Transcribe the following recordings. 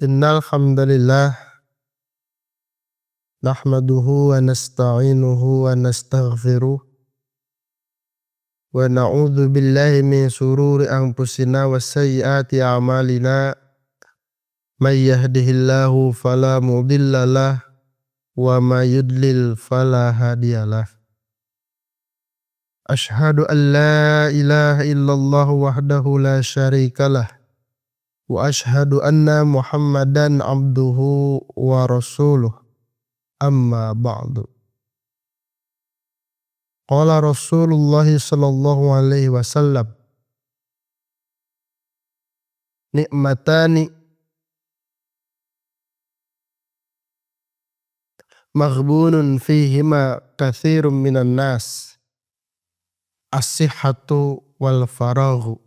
Innal hamdalillah nahmaduhu wa nasta'inuhu wa nastaghfiruh wa na'udzu billahi min shururi anfusina wa sayyiati a'malina. May yahdihillahu fala mudhillalah wa may yudlil fala hadiyalah. Ashhadu an la ilaha illallah wahdahu la syarikalah wa ashhadu anna Muhammadan abduhu wa rasuluh. Amma ba'du. Qala Rasulullah sallallahu alaihi wasallam, nikmatani maghbunun fihima katsirun minan nas, as-sihhatu wal faraghu.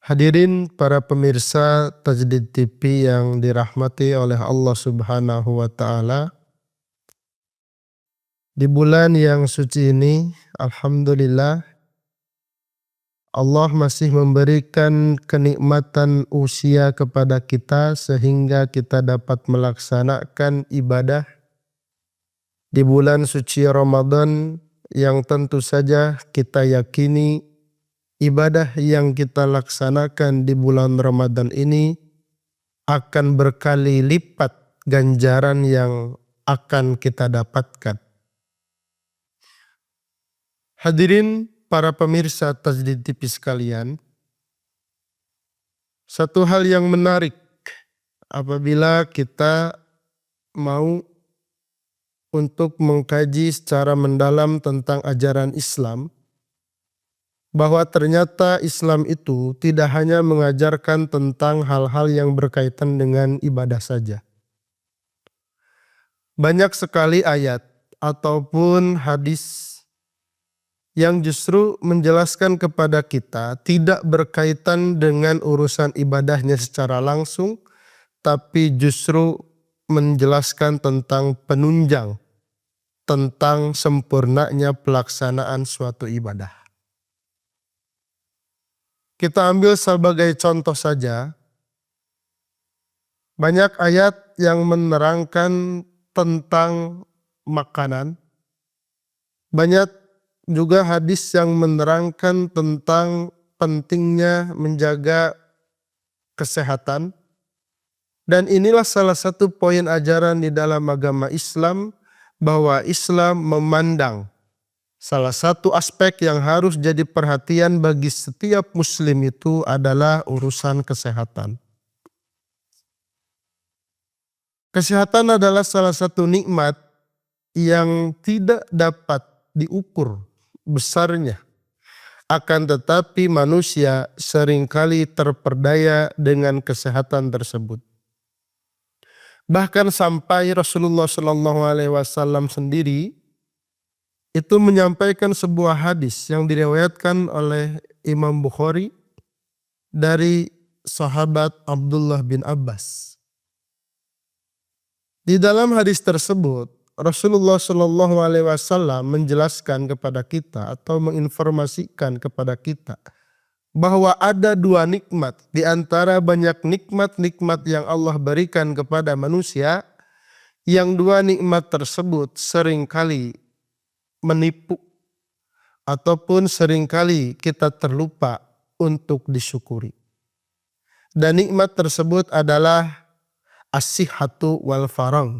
Hadirin para pemirsa Tajdid TV yang dirahmati oleh Allah Subhanahu wa taala. Di bulan yang suci ini, alhamdulillah Allah masih memberikan kenikmatan usia kepada kita sehingga kita dapat melaksanakan ibadah di bulan suci Ramadan yang tentu saja kita yakini ibadah yang kita laksanakan di bulan Ramadan ini akan berkali lipat ganjaran yang akan kita dapatkan. Hadirin para pemirsa Tajdid TV sekalian, satu hal yang menarik apabila kita mau untuk mengkaji secara mendalam tentang ajaran Islam, bahwa ternyata Islam itu tidak hanya mengajarkan tentang hal-hal yang berkaitan dengan ibadah saja. Banyak sekali ayat ataupun hadis yang justru menjelaskan kepada kita tidak berkaitan dengan urusan ibadahnya secara langsung, tapi justru menjelaskan tentang penunjang, tentang sempurnanya pelaksanaan suatu ibadah. Kita ambil sebagai contoh saja, banyak ayat yang menerangkan tentang makanan, banyak juga hadis yang menerangkan tentang pentingnya menjaga kesehatan. Dan inilah salah satu poin ajaran di dalam agama Islam, bahwa Islam memandang salah satu aspek yang harus jadi perhatian bagi setiap muslim itu adalah urusan kesehatan. Kesehatan adalah salah satu nikmat yang tidak dapat diukur besarnya. Akan tetapi manusia seringkali terperdaya dengan kesehatan tersebut. Bahkan sampai Rasulullah SAW sendiri itu menyampaikan sebuah hadis yang diriwayatkan oleh Imam Bukhari dari sahabat Abdullah bin Abbas. Di dalam hadis tersebut, Rasulullah SAW menjelaskan kepada kita atau menginformasikan kepada kita bahwa ada dua nikmat di antara banyak nikmat-nikmat yang Allah berikan kepada manusia, yang dua nikmat tersebut seringkali menipu ataupun seringkali kita terlupa untuk disyukuri. Dan nikmat tersebut adalah as-sihhatu wal faragh.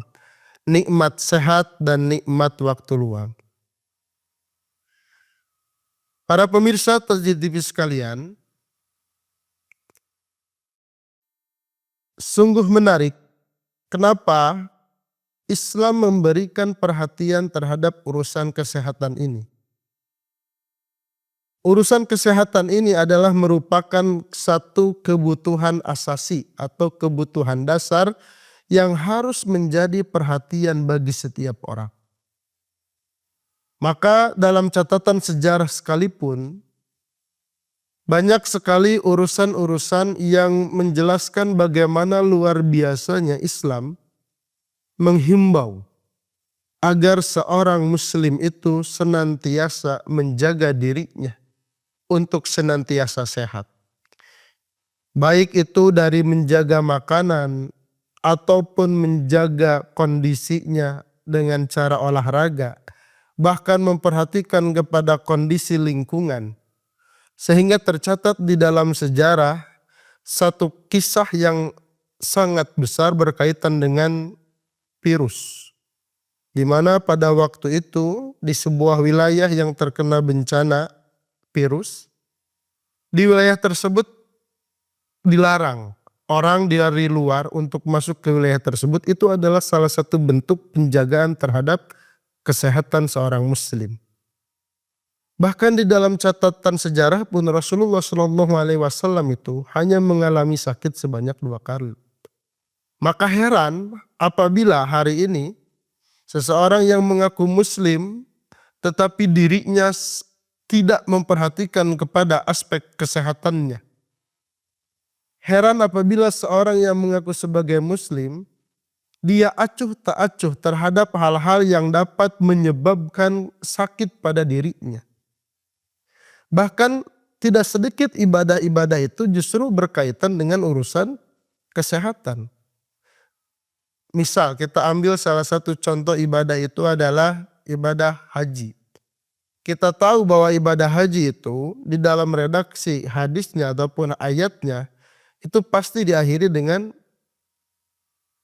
Nikmat sehat dan nikmat waktu luang. Para pemirsa Tajdid TV sekalian, sungguh menarik kenapa Islam memberikan perhatian terhadap urusan kesehatan ini. Urusan kesehatan ini adalah merupakan satu kebutuhan asasi atau kebutuhan dasar yang harus menjadi perhatian bagi setiap orang. Maka dalam catatan sejarah sekalipun, banyak sekali urusan-urusan yang menjelaskan bagaimana luar biasanya Islam menghimbau agar seorang muslim itu senantiasa menjaga dirinya untuk senantiasa sehat. baik itu dari menjaga makanan ataupun menjaga kondisinya dengan cara olahraga, bahkan memperhatikan kepada kondisi lingkungan. Sehingga tercatat di dalam sejarah satu kisah yang sangat besar berkaitan dengan virus. Di mana pada waktu itu di sebuah wilayah yang terkena bencana virus, di wilayah tersebut dilarang orang dari luar untuk masuk ke wilayah tersebut. Itu adalah salah satu bentuk penjagaan terhadap kesehatan seorang muslim. Bahkan di dalam catatan sejarah pun Rasulullah SAW itu hanya mengalami sakit sebanyak 2 kali. Maka heran apabila hari ini seseorang yang mengaku muslim tetapi dirinya tidak memperhatikan kepada aspek kesehatannya. Heran apabila seorang yang mengaku sebagai muslim, dia acuh tak acuh terhadap hal-hal yang dapat menyebabkan sakit pada dirinya. Bahkan tidak sedikit ibadah-ibadah itu justru berkaitan dengan urusan kesehatan. Misal kita ambil salah satu contoh ibadah itu adalah ibadah haji. Kita tahu bahwa ibadah haji itu di dalam redaksi hadisnya ataupun ayatnya itu pasti diakhiri dengan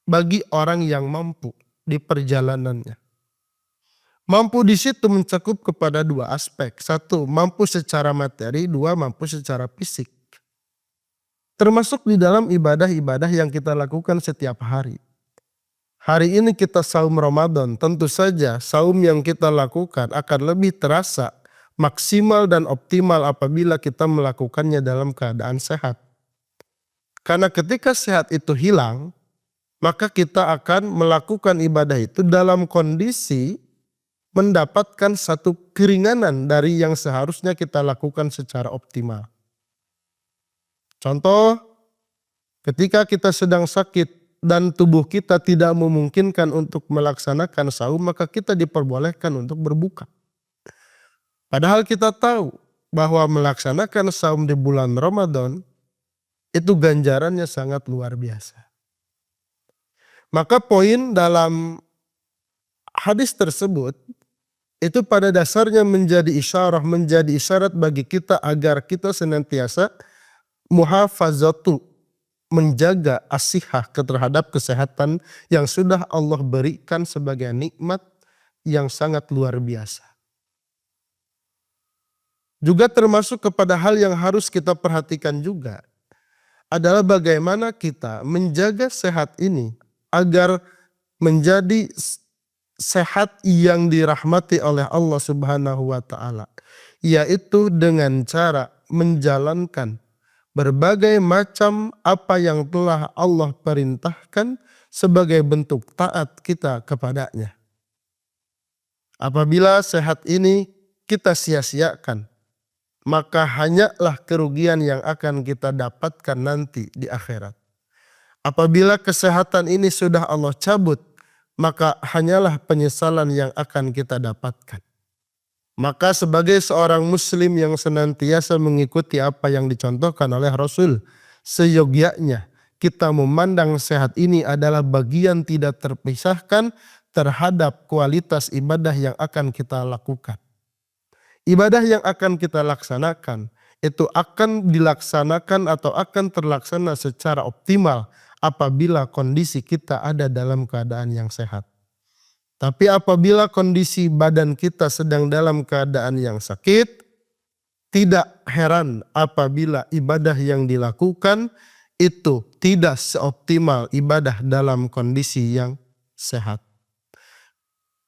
bagi orang yang mampu di perjalanannya. Mampu di situ mencakup kepada 2 aspek. 1, mampu secara materi. 2, mampu secara fisik. Termasuk di dalam ibadah-ibadah yang kita lakukan setiap hari. Hari ini kita saum Ramadan, tentu saja saum yang kita lakukan akan lebih terasa maksimal dan optimal apabila kita melakukannya dalam keadaan sehat. Karena ketika sehat itu hilang, maka kita akan melakukan ibadah itu dalam kondisi mendapatkan satu keringanan dari yang seharusnya kita lakukan secara optimal. Contoh, ketika kita sedang sakit dan tubuh kita tidak memungkinkan untuk melaksanakan saum, maka kita diperbolehkan untuk berbuka. Padahal kita tahu bahwa melaksanakan saum di bulan Ramadan itu ganjarannya sangat luar biasa. Maka poin dalam hadis tersebut itu pada dasarnya menjadi isyarat bagi kita agar kita senantiasa muhafazatu, menjaga asihah terhadap kesehatan yang sudah Allah berikan sebagai nikmat yang sangat luar biasa. Juga termasuk kepada hal yang harus kita perhatikan juga adalah bagaimana kita menjaga sehat ini agar menjadi sehat yang dirahmati oleh Allah Subhanahu wa taala, yaitu dengan cara menjalankan berbagai macam apa yang telah Allah perintahkan sebagai bentuk taat kita kepadanya. Apabila sehat ini kita sia-siakan, maka hanyalah kerugian yang akan kita dapatkan nanti di akhirat. Apabila kesehatan ini sudah Allah cabut, maka hanyalah penyesalan yang akan kita dapatkan. Maka sebagai seorang muslim yang senantiasa mengikuti apa yang dicontohkan oleh Rasul, seyogyanya kita memandang sehat ini adalah bagian tidak terpisahkan terhadap kualitas ibadah yang akan kita lakukan. Ibadah yang akan kita laksanakan itu akan dilaksanakan atau akan terlaksana secara optimal apabila kondisi kita ada dalam keadaan yang sehat. Tapi apabila kondisi badan kita sedang dalam keadaan yang sakit, tidak heran apabila ibadah yang dilakukan itu tidak seoptimal ibadah dalam kondisi yang sehat.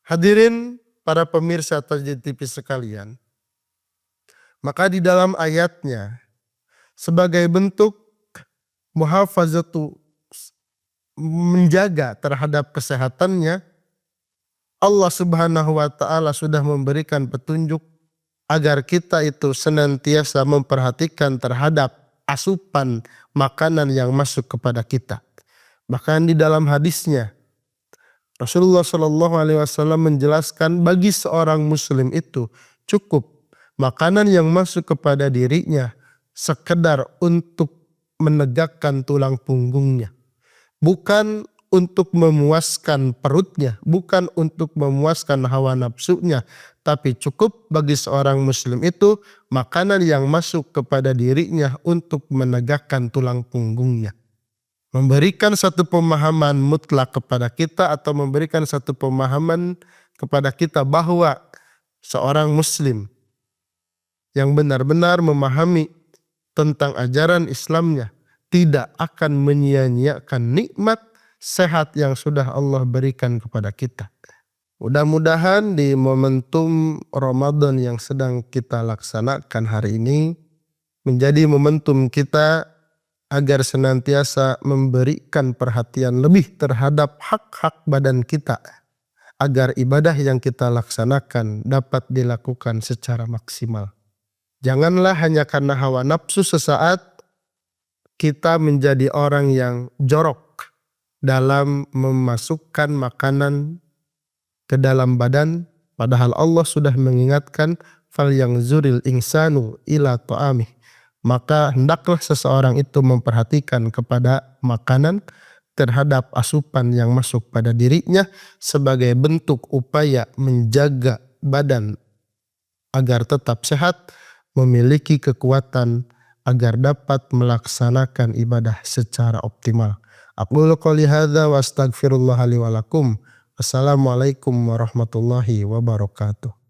Hadirin para pemirsa Tajdid TV sekalian, maka di dalam ayatnya sebagai bentuk muhafazatu, menjaga terhadap kesehatannya, Allah Subhanahu wa taala sudah memberikan petunjuk agar kita itu senantiasa memperhatikan terhadap asupan makanan yang masuk kepada kita. Bahkan di dalam hadisnya Rasulullah SAW menjelaskan bagi seorang muslim itu cukup makanan yang masuk kepada dirinya sekedar untuk menegakkan tulang punggungnya. Bukan untuk memuaskan perutnya, bukan untuk memuaskan hawa nafsunya, tapi cukup bagi seorang muslim itu makanan yang masuk kepada dirinya untuk menegakkan tulang punggungnya. Memberikan satu pemahaman mutlak kepada kita atau memberikan satu pemahaman kepada kita bahwa seorang muslim yang benar-benar memahami tentang ajaran Islamnya tidak akan menyia-nyiakan nikmat sehat yang sudah Allah berikan kepada kita. Mudah-mudahan di momentum Ramadan yang sedang kita laksanakan hari ini menjadi momentum kita agar senantiasa memberikan perhatian lebih terhadap hak-hak badan kita, agar ibadah yang kita laksanakan dapat dilakukan secara maksimal. Janganlah hanya karena hawa nafsu sesaat kita menjadi orang yang jorok dalam memasukkan makanan ke dalam badan, padahal Allah sudah mengingatkan fal yang zuril insanu ila ta'amih. Maka hendaklah seseorang itu memperhatikan kepada makanan terhadap asupan yang masuk pada dirinya sebagai bentuk upaya menjaga badan agar tetap sehat, memiliki kekuatan agar dapat melaksanakan ibadah secara optimal. Aqulu qouli hadza wa astaghfirullah li wa lakum. Assalamualaikum warahmatullahi wabarakatuh.